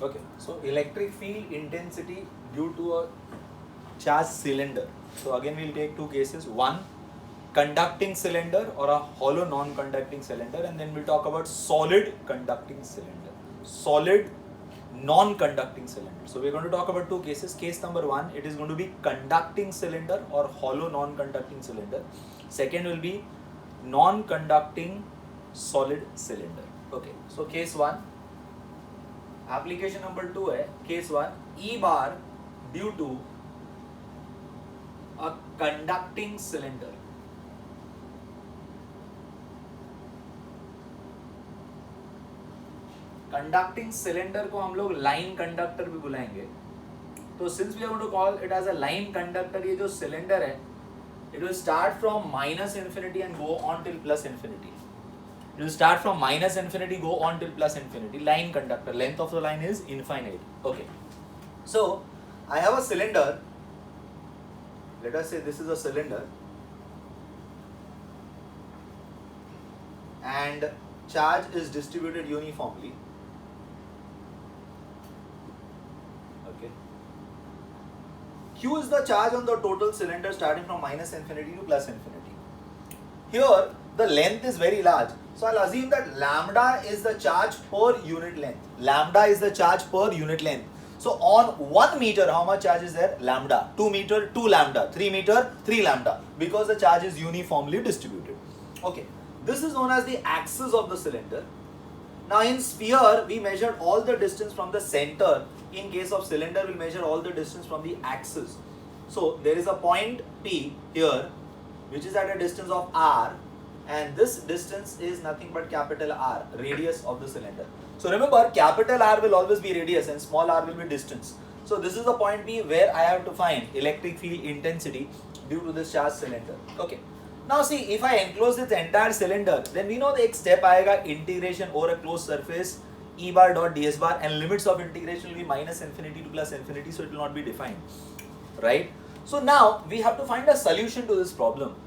Okay, so electric field intensity due to a charged cylinder. So again we'll take two cases, one conducting cylinder or a hollow non-conducting cylinder, and then we'll talk about solid conducting cylinder, solid non-conducting cylinder. So we're going to talk about two cases. Case number one, it is going to be conducting cylinder or hollow non-conducting cylinder. Second will be non-conducting solid cylinder. Okay, so case one, application number two है case one, E bar due to a conducting cylinder. Conducting cylinder को हम लोग line conductor भी बुलाएंगे. तो since we are going to call it as a line conductor, ये जो cylinder है it will start from minus infinity and go on till plus infinity. It will start from minus infinity, go on till plus infinity. Line conductor, length of the line is infinite. Okay. So, I have a cylinder. Let us say this is a cylinder. And charge is distributed uniformly. Okay. Q is the charge on the total cylinder starting from minus infinity to plus infinity. Here, the length is very large. So I'll assume that lambda is the charge per unit length. Lambda is the charge per unit length. So on 1 meter, how much charge is there? Lambda. 2 meter, 2 lambda. 3 meter, 3 lambda. Because the charge is uniformly distributed. Okay. This is known as the axis of the cylinder. Now in sphere, we measured all the distance from the center. In case of cylinder, we'll measure all the distance from the axis. So there is a point P here, which is at a distance of R. And this distance is nothing but capital R, radius of the cylinder. So remember, capital R will always be radius and small r will be distance. So this is the point P where I have to find electric field intensity due to this charged cylinder. Okay. Now see, if I enclose this entire cylinder, then we know the next step आएगा integration over a closed surface E bar dot ds bar, and limits of integration will be minus infinity to plus infinity, so it will not be defined, right? So now we have to find a solution to this problem.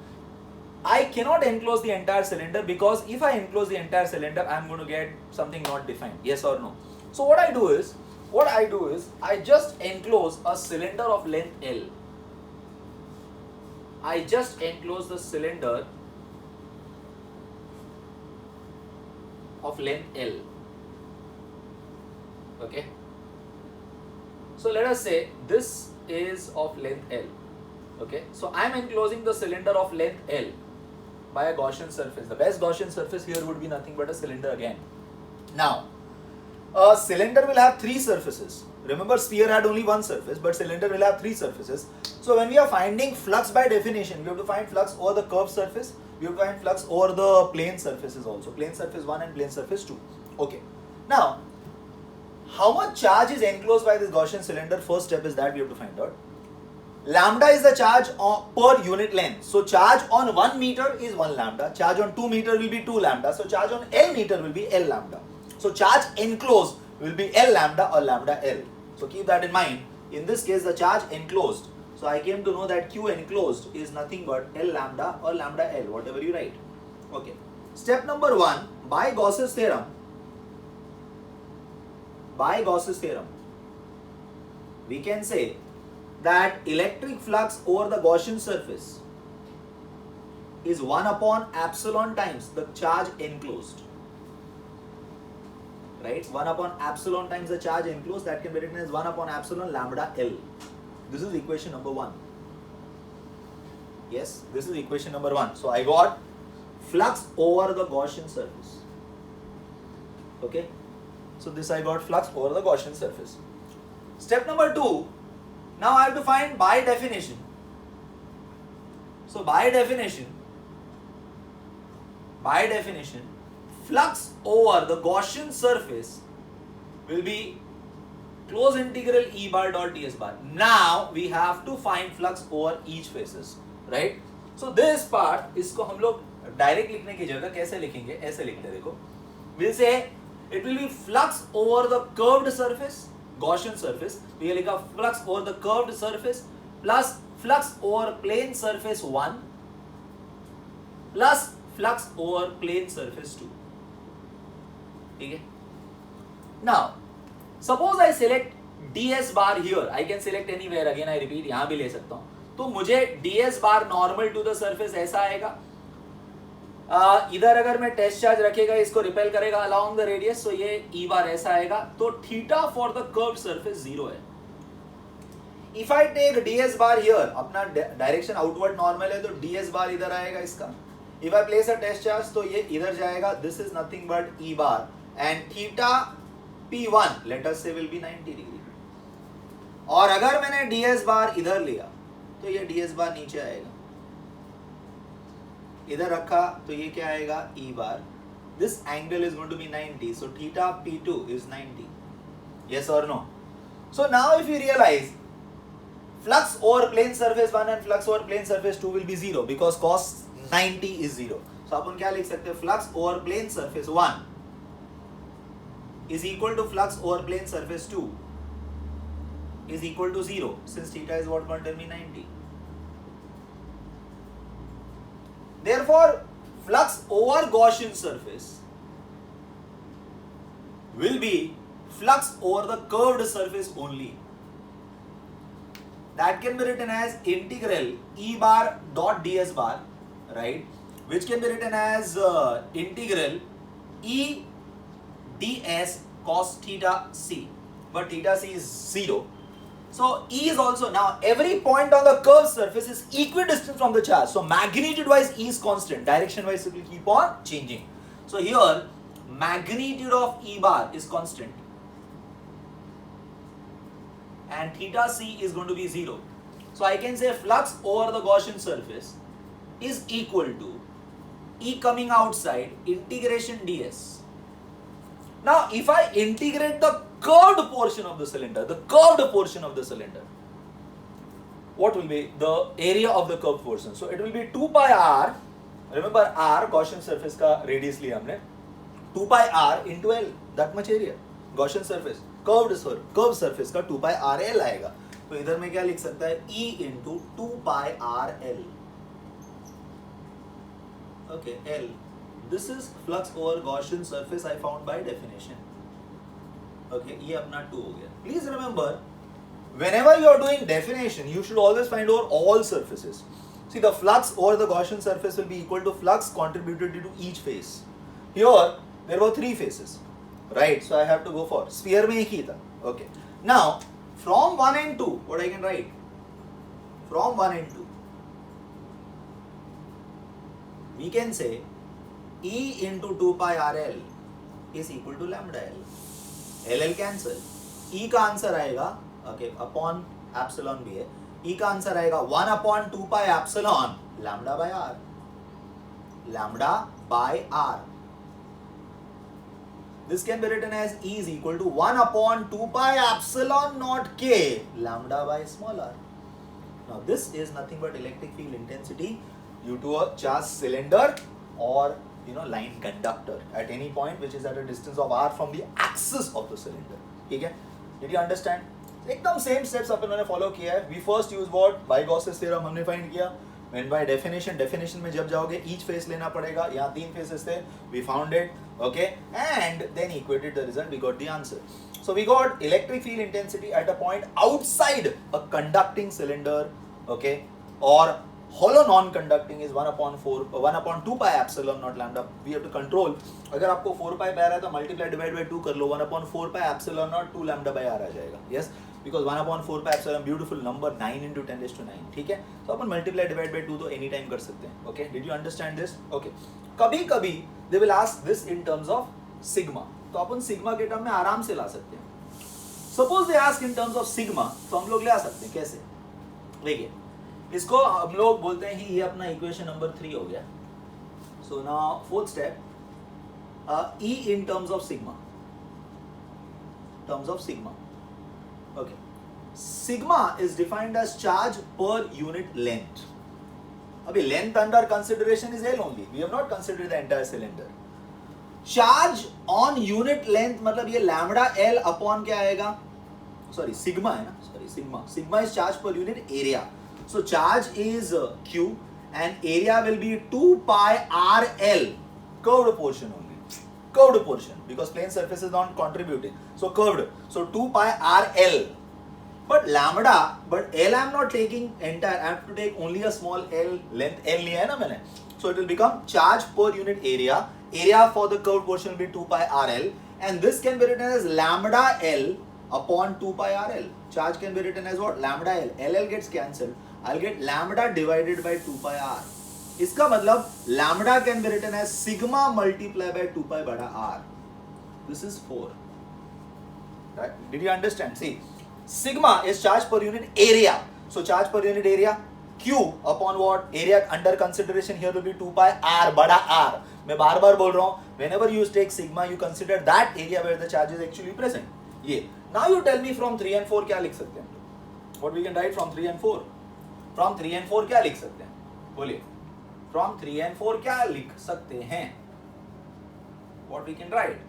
I cannot enclose the entire cylinder, because if I enclose the entire cylinder, I am going to get something not defined. Yes or no? So what I do is I just enclose a cylinder of length L. I just enclose the cylinder of length L. Okay. So let us say this is of length L. Okay. So I am enclosing the cylinder of length L by a Gaussian surface. The best Gaussian surface here would be nothing but a cylinder again. Now, a cylinder will have three surfaces. Remember, sphere had only one surface, but cylinder will have three surfaces. So when we are finding flux by definition, we have to find flux over the curved surface. We have to find flux over the plane surfaces also. Plane surface 1 and plane surface 2. Okay. Now, how much charge is enclosed by this Gaussian cylinder? First step is that we have to find out. Lambda is the charge per unit length. So charge on 1 meter is 1 lambda. Charge on 2 meter will be 2 lambda. So charge on L meter will be L lambda. So charge enclosed will be L lambda or lambda L. So keep that in mind. In this case, the charge enclosed. So I came to know that Q enclosed is nothing but L lambda or lambda L, whatever you write. Okay. Step number 1, by Gauss's theorem, we can say that electric flux over the Gaussian surface is 1 upon epsilon times the charge enclosed. Right? 1 upon epsilon times the charge enclosed, that can be written as 1 upon epsilon lambda L. This is equation number 1. Yes, this is equation number 1. So I got flux over the Gaussian surface. Okay? So this I got flux over the Gaussian surface. Step number 2. Now I have to find by definition. So by definition, flux over the Gaussian surface will be close integral E bar dot ds bar. Now we have to find flux over each faces, right? So this part, इसको हम लोग direct लिखने की जगह कैसे लिखेंगे? ऐसे लिखते देखो. We'll say it will be flux over the curved surface, Gaussian surface. तो ये लिखा flux over the curved surface plus flux over plane surface 1 plus flux over plane surface 2. ठीक है? Now suppose I select ds bar here, I can select anywhere, again I repeat, यहां भी ले सकता हूं, तो मुझे ds bar normal to the surface ऐसा आएगा। इधर अगर मैं टेस्ट चार्ज रखेगा, इसको रिपेल करेगा अलोंग द रेडियस, तो ये ई बार ऐसा आएगा। तो theta for the curved surface 0 है। If I take ds bar here, अपना डायरेक्शन आउटवर्ड नॉर्मल है, तो ds बार इधर आएगा इसका। If I place a test charge, तो ये इधर जाएगा, this is nothing but E bar, and theta p1 let us say will B 90 degree. और अगर मैंने ds बार इधर लिया, तो ये ds बार नीचे आएगा, इधर रखा तो ये क्या आएगा, e bar. This angle is going to be 90, so theta p2 is 90, yes or no? So now if you realize flux over plane surface 1 and flux over plane surface 2 will be 0 because cos 90 is 0. So अपन क्या लिख सकते हैं, flux over plane surface 1 is equal to flux over plane surface 2 is equal to 0 since theta is what going to be 90. Therefore, flux over Gaussian surface will be flux over the curved surface only. That can be written as integral E bar dot ds bar, right? Which can be written as integral E ds cos theta c. But theta c is 0. So E is also, now every point on the curved surface is equidistant from the charge. So magnitude wise E is constant, direction wise it will keep on changing. So here magnitude of E bar is constant and theta c is going to be 0. So I can say flux over the Gaussian surface is equal to E coming outside integration ds. Now if I integrate the curved portion of the cylinder, what will be the area of the curved portion? So it will be 2 pi r, remember r Gaussian surface का radius लिया हमने, 2 pi r into l, that much area, Gaussian surface, curved surface का 2 pi r l आएगा। तो इधर में क्या लिख सकता है, E into 2 pi r l, okay, l. This is flux over Gaussian surface I found by definition. Okay, ये अपना 2 हो गया। Please remember, whenever you are doing definition, you should always find over all surfaces. See, the flux over the Gaussian surface will be equal to flux contributed to each face. Here, there were 3 faces, right? So I have to go for sphere में एक ही था. Okay. Now, from 1 and 2, what I can write? From 1 and 2, we can say E into 2 pi RL is equal to lambda L. LL cancel. E का answer आएगा, okay, upon epsilon भी है, E का answer आएगा 1 upon 2 pi epsilon lambda by R. Lambda by R. This can be written as E is equal to 1 upon 2 pi epsilon naught K lambda by small r. Now this is nothing but electric field intensity due to a charged cylinder or line conductor at any point which is at a distance of r from the axis of the cylinder. ठीक है? Did you understand? एकदम same steps अपन ने follow किया है. We first use what? By Gauss's theorem हमने find किया. When by definition में जब जाओगे each face लेना पड़ेगा. यहाँ 3 faces थे. We found it. Okay? And then equated the result. We got the answer. So we got electric field intensity at a point outside a conducting cylinder. Okay? Or hollow non-conducting is 1 upon 2 pi epsilon not lambda. We have to control. अगर आपको 4 pi by आ रहा है तो multiply divide by 2 कर लो, 1 upon 4 pi epsilon not 2 lambda by r आ जाएगा. Yes, because 1 upon 4 pi epsilon beautiful number 9 into 10 raised to 9. ठीक है, तो अपन multiply divide by 2 तो any time कर सकते हैं. Okay, did you understand this? Okay. कभी-कभी they will ask this in terms of sigma. तो अपन sigma के टर्म में आराम से ला सकते हैं. Suppose they ask in terms of sigma, तो हम लोग ले आ सकते हैं. कैसे? देखिए, इसको हम लोग बोलते हैं कि ये अपना इक्वेशन नंबर 3 हो गया. So now fourth step, E in terms of sigma. Okay. Sigma is defined as charge per unit length. अभी length under consideration is L only. We have not considered the entire cylinder. Charge on unit length मतलब ये lambda L upon क्या आएगा? Sorry, sigma है ना? Sorry, sigma. Sigma is charge per unit area. So charge is Q and area will be 2 pi RL, curved portion only. curved portion, because plane surface is not contributing. So curved. So 2 pi r L. But lambda, but L I am not taking entire. I have to take only a small L length. L लिया है ना मैंने. So it will become charge per unit area. Area for the curved portion will be 2 pi r L, and this can be written as lambda L upon 2 pi r L. Charge can be written as what? Lambda L. L gets cancelled. I'll get lambda divided by 2 pi r. इसका मतलब lambda can be written as sigma multiplied by 2 pi bada r. This is 4. Right? Did you understand? See, sigma is charge per unit area. So charge per unit area Q upon what? Area under consideration here will be 2 pi r bada R. मैं बार बार बोल रहा हूँ, whenever you take sigma, you consider that area where the charge is actually present. ये. Now you tell me from 3 and 4 क्या लिख सकते हैं? What we can write from 3 and 4? From 3 and 4 क्या लिख सकते हैं? बोलिए. From 3 and 4 क्या लिख सकते हैं? What we can write?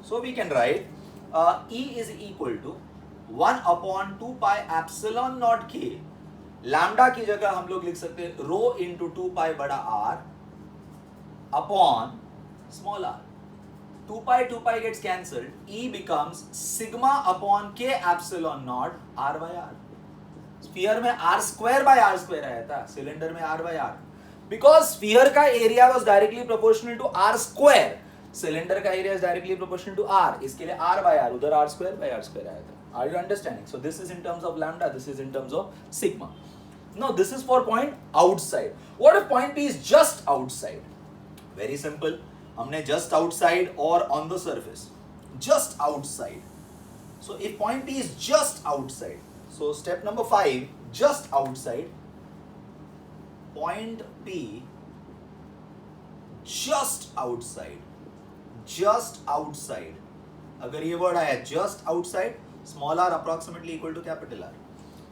So we can write E is equal to 1 upon 2 pi epsilon naught k. Lambda की जगह हम लोग लिख सकते हैं रो इंटू 2 पाई बड़ा r upon small r. 2 pi gets cancelled. E becomes sigma upon k epsilon naught r by r. Sphere में r square by r square आया था, सिलेंडर में r by r. Because sphere का area was directly proportional to r square. Cylinder का area is directly proportional to r. इसके लिए r by r, उधर r square by r square आया था. Are you understanding? So this is in terms of lambda, this is in terms of sigma. Now this is for point outside. What if point P is just outside? Very simple. हमने just outside or on the surface. Just outside. So if point P is just outside, so step number 5, just outside. Point P just outside. Just outside. अगर ये word आया just outside, small r approximately equal to capital R.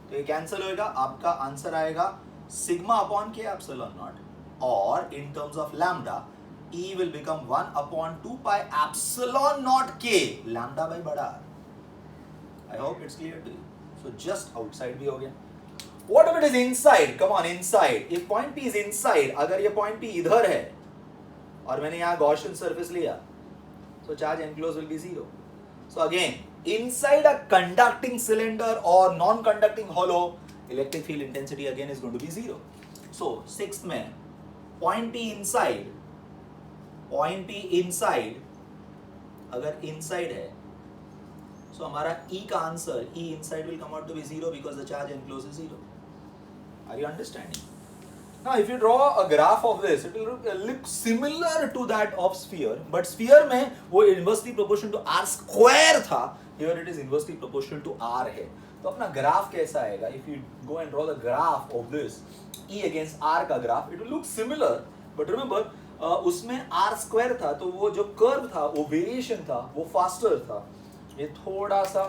तो ये cancel होएगा, आपका answer आएगा sigma upon के epsilon naught, और in terms of lambda E will become 1 upon 2 pi epsilon naught k lambda by बड़ा R. I hope it's clear to you. So just outside भी हो गया. What if it is inside? Come on, inside. If point P is inside, अगर ये point P इधर है और मैंने यहाँ Gaussian surface लिया, so charge enclosed will be 0. So again, inside a conducting cylinder or non-conducting hollow, electric field intensity again is going to be 0. So sixth में point P inside, अगर inside है, so हमारा E का answer, E inside will come out to be 0 because the charge enclosed is 0. Are you understanding? Now if you draw a graph of this, it will look similar to that of sphere, but sphere में वो inversely proportional to r square था, here it is inversely proportional to r है. तो अपना graph कैसा आएगा? If you go and draw the graph of this E against r का graph, it will look similar, but remember उसमें r square था, तो वो जो कर्व था, वो वेरिएशन था, वो फास्टर था. ये थोड़ा सा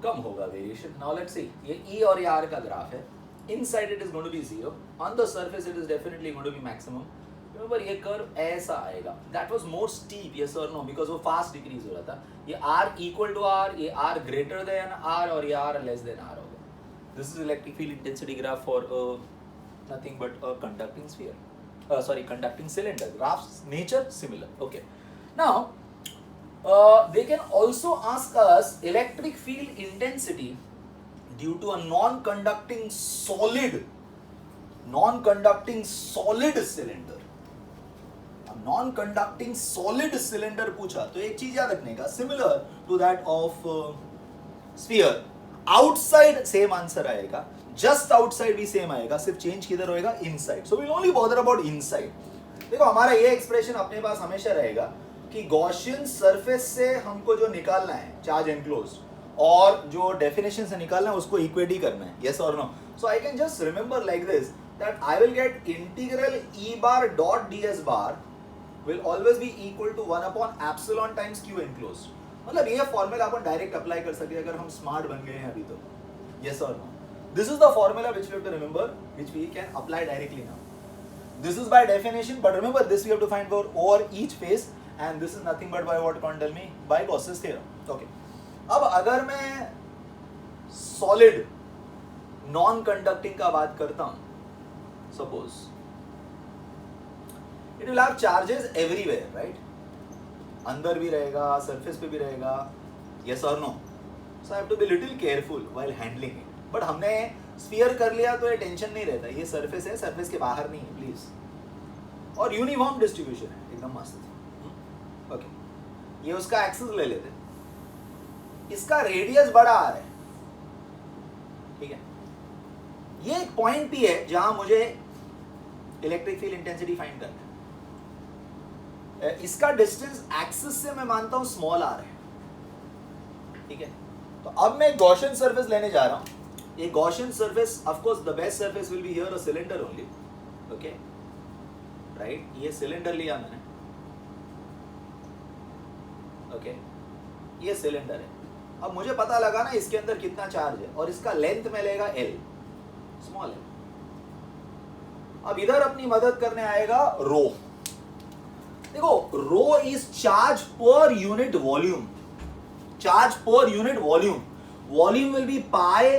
कम होगा वेरिएशन. Now let's see, ये E और ये r का ग्राफ है. Inside it is going to be 0. On the surface it is definitely going to be maximum. Remember ये curve ऐसा आएगा. That was more steep, yes or no? Because वो fast decrease हो रहा था. ये r equal to r, ये r greater than r और ये r less than r होगा. This is electric field intensity graph for nothing but a conducting sphere. Conducting cylinder. Graphs nature similar. Okay. Now they can also ask us electric field intensity due to a non-conducting solid cylinder. A non-conducting solid cylinder पूछा, तो एक चीज याद रखने का, similar to that of sphere, outside same answer आएगा, just outside भी same आएगा, सिर्फ change किधर होएगा? Inside. So we'll only bother about inside. देखो हमारा ये expression अपने पास हमेशा रहेगा कि Gaussian surface से हमको जो निकालना है charge enclosed, और जो डेफिनेशन से निकालना है उसको इक्वेट ही करना है. यस और no? So I can just remember like this that I will get integral E bar dot ds bar will always be equal to 1 upon epsilon times q enclosed. मतलब ये formula अपन direct apply कर सकते हैं अगर हम smart बन गए हैं अभी तो. यस और no? This is the formula which we have to remember, which we can apply directly now. This is by definition, but remember this we have to find for over each phase, and this is nothing but by what can't tell me, by Gauss's theorem. Okay. अब अगर मैं solid non conducting का बात करता हूं, suppose it will have charges everywhere, right? अंदर भी रहेगा, सरफेस पे भी रहेगा, यस और no? So I have to be little careful while handling it. But हमने स्फीयर कर लिया तो ये टेंशन नहीं रहता, ये सरफेस है, सरफेस के बाहर नहीं है प्लीज। और यूनिफॉर्म डिस्ट्रीब्यूशन है, एकदम मस्त। ओके, ये उसका एक्सिस ले लेते, इसका रेडियस बड़ा आ रहा है, ठीक है? ये एक पॉइंट भी है जहां मुझे इलेक्ट्रिक फील्ड इंटेंसिटी फाइंड करना है। इसका डिस्टेंस एक्सिस से मैं मानता हूं स्मॉल आर है, ठीक है? तो अब मैं गॉसियन सरफेस लेने जा रहा हूं। ये Gaussian surface, of course the best surface will be here a cylinder only, okay, right? ये सिलेंडर लिया मैंने, ओके, ये सिलेंडर है। अब मुझे पता लगा ना इसके अंदर कितना चार्ज है, और इसका लेंथ में लेगा L, स्मॉल है। अब इधर अपनी मदद करने आएगा रो। देखो, rho is charge per unit volume, charge per unit volume. Volume will be pi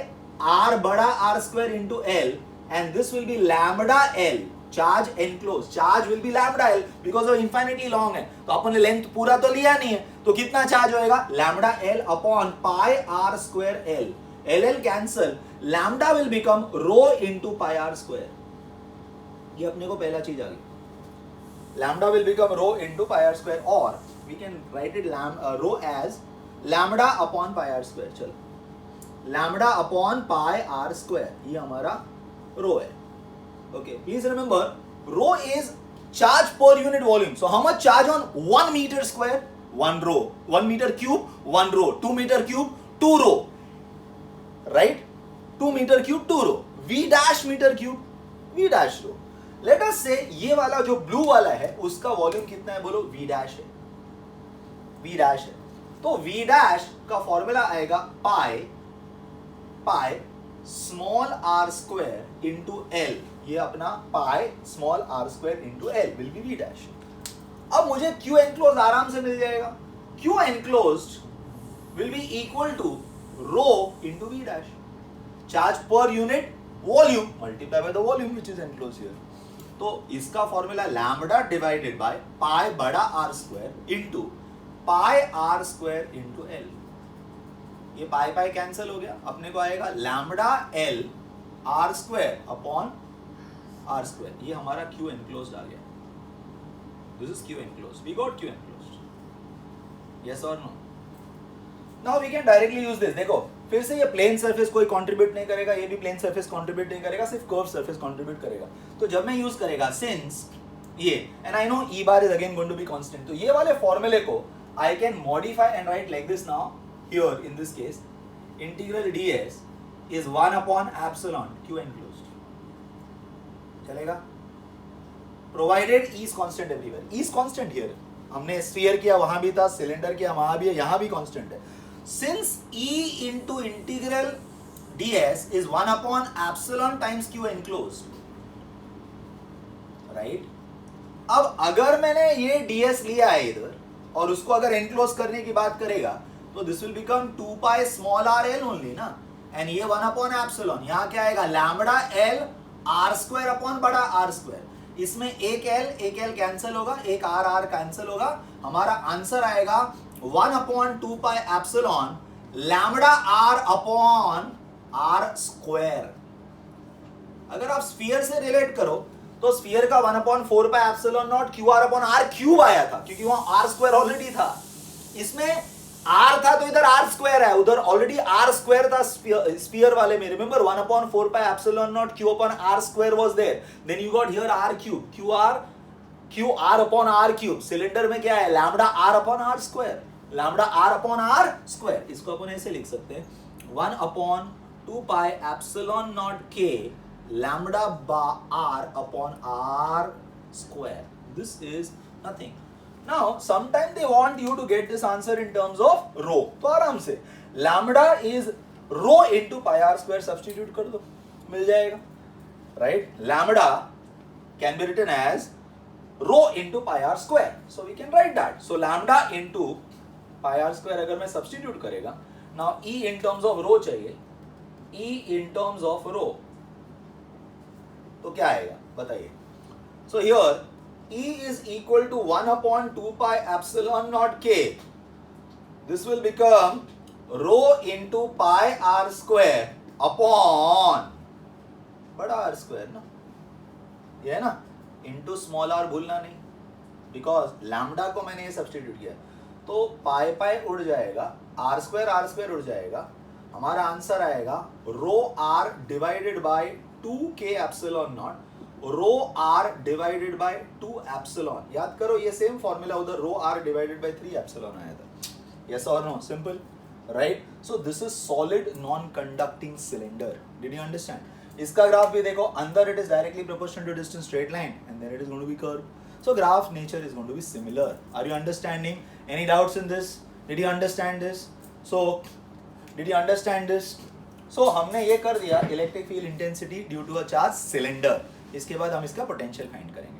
r बड़ा r square into L, and this will be lambda L, charge enclose. Charge will be lambda L because of infinity long है, तो अपन ने length पूरा तो लिया नहीं है, तो कितना चार्ज होएगा? Lambda L upon pi r square L। LL cancel, lambda will become rho into pi r square. ये अपने को पहला चीज आ गई, lambda will become rho into pi r square, or we can write it rho as lambda upon pi r square। चलो, lambda upon pi r square, ये हमारा rho है, okay? Please remember, rho is charge per unit volume. So how much charge on 1 meter square? 1 rho. 1 meter cube, 1 rho. 2 meter cube, 2 rho, right? 2 meter cube, 2 rho. V dash meter cube, V dash rho। Late us से ये वाला जो blue वाला है उसका volume कितना है? बोलो, V डैश है, V डैश है। तो V डैश का फॉर्मूला आएगा pi small r square into L। ये अपना pi small r square into L will be V dash. अब मुझे Q एनक्लोज आराम से मिल जाएगा। Q enclosed will be equal to rho into V dash, charge per unit volume multiply by the volume which is enclosed here. तो इसका formula lambda divided by पाई बड़ा r square into pi r square into L। ये पाई pi cancel हो गया, अपने को आएगा lambda L r square upon r square. ये हमारा Q एनक्लोज्ड आ गया। This is Q enclosed, we got Q enclosed, yes और no? Now we can directly use this. देखो, फिर से ये प्लेन सरफेस कोई कंट्रीब्यूट नहीं करेगा, ये भी प्लेन सरफेस कंट्रीब्यूट नहीं करेगा, सिर्फ कर्व सरफेस कंट्रीब्यूट करेगा। तो जब मैं यूज करेगा सिंस ये, and I know E bar is again going to be constant, तो ये वाले फॉर्मूले को I can modify and write like this now. Here in this case integral ds is 1 upon epsilon Q enclosed, चलेगा? Provided E is constant everywhere. E is constant here, हमने sphere किया वहां भी था, सिलेंडर किया वहां भी है, यहां भी कांस्टेंट है। Since E into integral ds is 1 upon epsilon times Q enclosed, right? अब अगर मैंने ये ds लिया है इधर और उसको अगर enclose करने की बात करेगा तो this will become 2 pi small r l only ना, and ये 1 upon epsilon, यहाँ क्या आएगा? lambda l r square upon बड़ा r square। इसमें एक l कैंसिल होगा, एक r कैंसिल होगा, हमारा आंसर आएगा 1 upon 2 pi epsilon lambda r upon r square। अगर आप स्फीयर से रिलेट करो तो स्फीयर का 1 upon 4 pi epsilon not QR upon r cube आया था, क्योंकि वहां r स्क्वायर ऑलरेडी था। इसमें r था तो इधर r स्क्वायर है, उधर ऑलरेडी r स्क्वायर था स्फीयर वाले में। Remember 1 upon 4 pi epsilon not Q upon r square was there, then you got here r cube, QR upon r cube। Cylinder में क्या है? Lambda r upon r square, lambda r upon r square. इसको अपन ऐसे लिख सकते हैं 1 upon 2 pi epsilon naught k lambda r upon r square। This is nothing। Now sometimes they want you to get this answer in terms of rho, तो आराम से lambda is rho into pi r square substitute कर दो, मिल जाएगा, right? Lambda can be written as rho into pi r square, so we can write that। So lambda into pi r square अगर मैं substitute करेगा, now E in terms of rho चाहिए, E in terms of rho तो क्या आएगा बताइए? So here E is equal to 1 upon 2 pi epsilon naught k. This will become rho into pi r square upon बड़ा r square ना, ये है ना, into small r भूलना नहीं, because lambda को मैंने ये सब्स्टिट्यूट किया, तो पाई पाई उड़ जाएगा, r square उड़ जाएगा, हमारा आंसर आएगा rho r divided by 2k epsilon naught, rho r divided by 2 epsilon. याद करो ये सेम फॉर्मूला उधर rho r divided by 3 epsilon आया था. Yes or no? Simple, right? So this is solid non-conducting cylinder. Did you understand? इसका graph भी देखो, अंदर it is directly proportional to distance straight line and then it is going to be curved. So graph nature is going to be similar. Are you understanding? Any doubts in this? Did you understand this? So did you understand this? So हमने ये कर दिया electric field intensity due to a charged cylinder. इसके बाद हम इसका potential find करेंगे.